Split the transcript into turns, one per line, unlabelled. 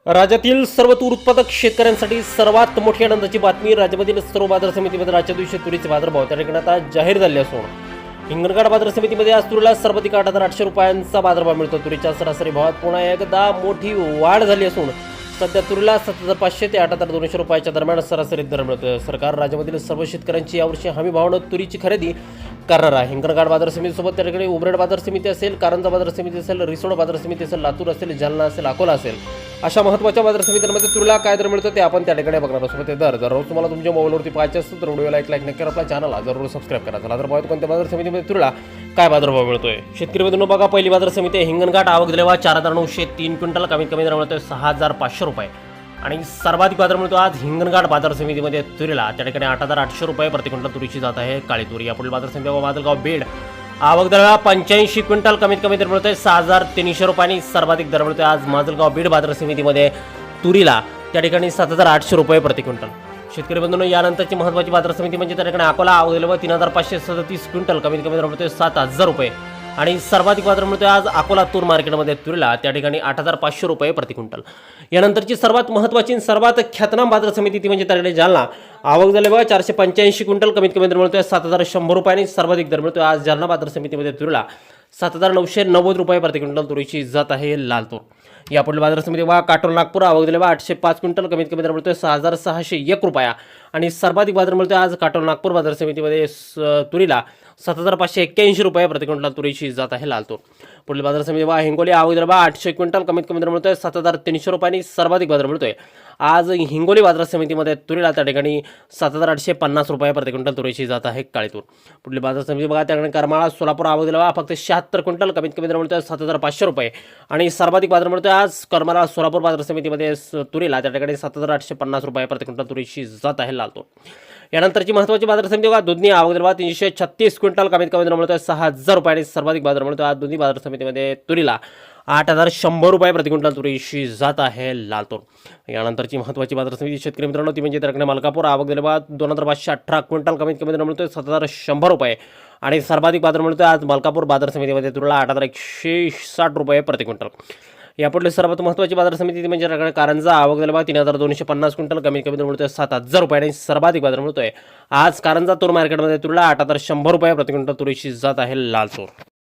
राज्यातील सर्व तूर उत्पादक शेतकऱ्यांसाठी सर्वात मोठी आनंदाची बातमी. राज्यामधील सर्व बाजार समितीमध्ये राज्य दिवशी तुरीचे बाजारभाव त्या ठिकाणी आता जाहीर झाले असून हिंगणघाट बाजार समितीमध्ये आज तुरीला सर्वाधिक 8,800 रुपयांचा बाजारभाव मिळतो. तुरीच्या सरासरी भावात पुन्हा एकदा मोठी वाढ झाली असून सध्या तुरीला 7,500 ते 8,200 रुपयाच्या दरम्यान सरासरी दर मिळतोय. सरकार राज्यामधील सर्व शेतकऱ्यांची यावर्षी हमी भावानं तुरीची खरेदी करणार आहे. हिंगणघाट बाजार समितीसोबत त्या ठिकाणी उमरेड बाजार समिती असेल, कारंजा बाजार समिती असेल, रिसोड बाजार समिती असेल, लातूर असेल, जालना असेल, अकोला असेल, अशा महत्त्वाच्या बाजार समित्यांमध्ये तुरीला काय दर मिळतो ते आपण त्या ठिकाणी बघणार आहोत. ते दर दररोज तुम्हाला तुमच्या मोबाईलवरती पाहायचे असतील तर व्हिडिओला एक लाईक नक्की करा, आपल्या चॅनलला जरूर सबस्क्राईब करा. चला तर पाहतो कोणत्या बाजार समितीमध्ये तुरीला काय बाजारभाव मिळतोय. शेतकरी बंधूंनो बघा, पहिली बाजार समिती आहे हिंगणघाट. आवक दिलेला 4,903 क्विंटल, कमीत कमी दर मिळतोय 6,500 रुपये आणि सर्वाधिक बाजार मिळतो आज हिंगणघाट बाजार समितीमध्ये तुरीला त्या ठिकाणी 8,800 रुपये प्रति क्विंटल तुरीची जात आहे काळी तुरी. यापुढील बाजार समिती माजलगाव बीड. आवक दर 85 क्विंटल, कमीत कमी दर मिळतोय 6,300 रुपये आणि सर्वाधिक दर मिळतोय आज माजलगाव बीड बाजार समितीमध्ये तुरीला त्या ठिकाणी 7,800 रुपये प्रति क्विंटल. शेतकरी बंधूंनो, यानंतरची महत्त्वाची बाजार समिती म्हणजे त्या ठिकाणी अकोला. आवक दिलेलं 3,537 क्विंटल, कमीत कमी दर मिळतोय 7,000 रुपये आणि सर्वाधिक बाजार मिळतोय आज अकोला तूर मार्केटमध्ये तुरीला त्या ठिकाणी 8,500 रुपये प्रति क्विंटल. यानंतरची सर्वात महत्त्वाची आणि सर्वात ख्यातनाम बाजार समिती ती म्हणजे त्या ठिकाणी जालना. आवक झाले बघा 485 क्विंटल, कमीत कमी दर मिळतोय 7,100 रुपये आणि सर्वाधिक दर मिळतोय आज जालना बाजार समितीमध्ये तुरीला 7,990 रुपये प्रति क्विंटल तुरीची जात आहे लाल तूर. यापुढील बाजार समिती बघा काटोल नागपूर. आवक दिले बघा 805 क्विंटल, कमीत कमी दर मिळतोय 6,601 रुपया आणि सर्वाधिक बाजार मिळतोय आज काटोल नागपूर बाजार समितीमध्ये तुरीला 7,581 रुपये प्रति क्विंटल तुरीची जात आहे लाल तूर. पुढील बाजार समिती बघा हिंगोली. आवक दिले बघा 800 क्विंटल, कमीत कमी दर मिळतोय 7,300 रुपये आणि सर्वाधिक बाजार मिळतोय आज हिंगोली बाजार समितीमध्ये तुरीला त्या ठिकाणी 7,850 रुपये प्रति क्विंटल तुरीची जात आहे काळी तूर. पुढील बाजार समिती बघा त्या ठिकाणी करमाळा सोलापूर. आवक दिला बघा फक्त 76 क्विंटल, कमीत कमी दर मिळतोय 7,500 रुपये आणि सर्वाधिक बाजार मिळतोय आज करमाळा सोलापूर बाजार समितीमध्ये तुरीला त्या ठिकाणी 7,850 रुपये प्रति क्विंटल तुरीची जात आहे लाल तूर. यानंतरची महत्त्वाची बाजार समिती बघा दुधनी. आवक दिला 336 क्विंटल, कमीत कमी दर मिळतोय 6,000 रुपये आणि सर्वाधिक बाजार मिळतोय आज दुधनी बाजार समितीमध्ये तुरीला 8,100 रुपये प्रति क्विंटल तुरीची जात आहे लाल तूर. यानंतरची महत्त्वाची बाजार समिती शेतकरी मित्रांनो ती म्हणजे त्या मलकापूर. आवक दिले बघा 2,518 क्विंटल, कमीत कमी दर मिळतोय 7,100 रुपये आणि सर्वाधिक बाजार मिळतोय आज मलकापूर बाजार समितीमध्ये तुरीला 8,160 रुपये प्रति क्विंटल. यापुढे सर्वात महत्त्वाची बाजार समिती म्हणजे कारंजा. आवक दिला बघा 3,250 क्विंटल, कमीत कमी दर मिळतोय 7,000 रुपये आणि सर्वाधिक बाजार मिळतोय आज कारंजा तूर मार्केटमध्ये तुरीला 8,100 रुपये प्रति क्विंटल तुरीची जात आहे लाल तूर.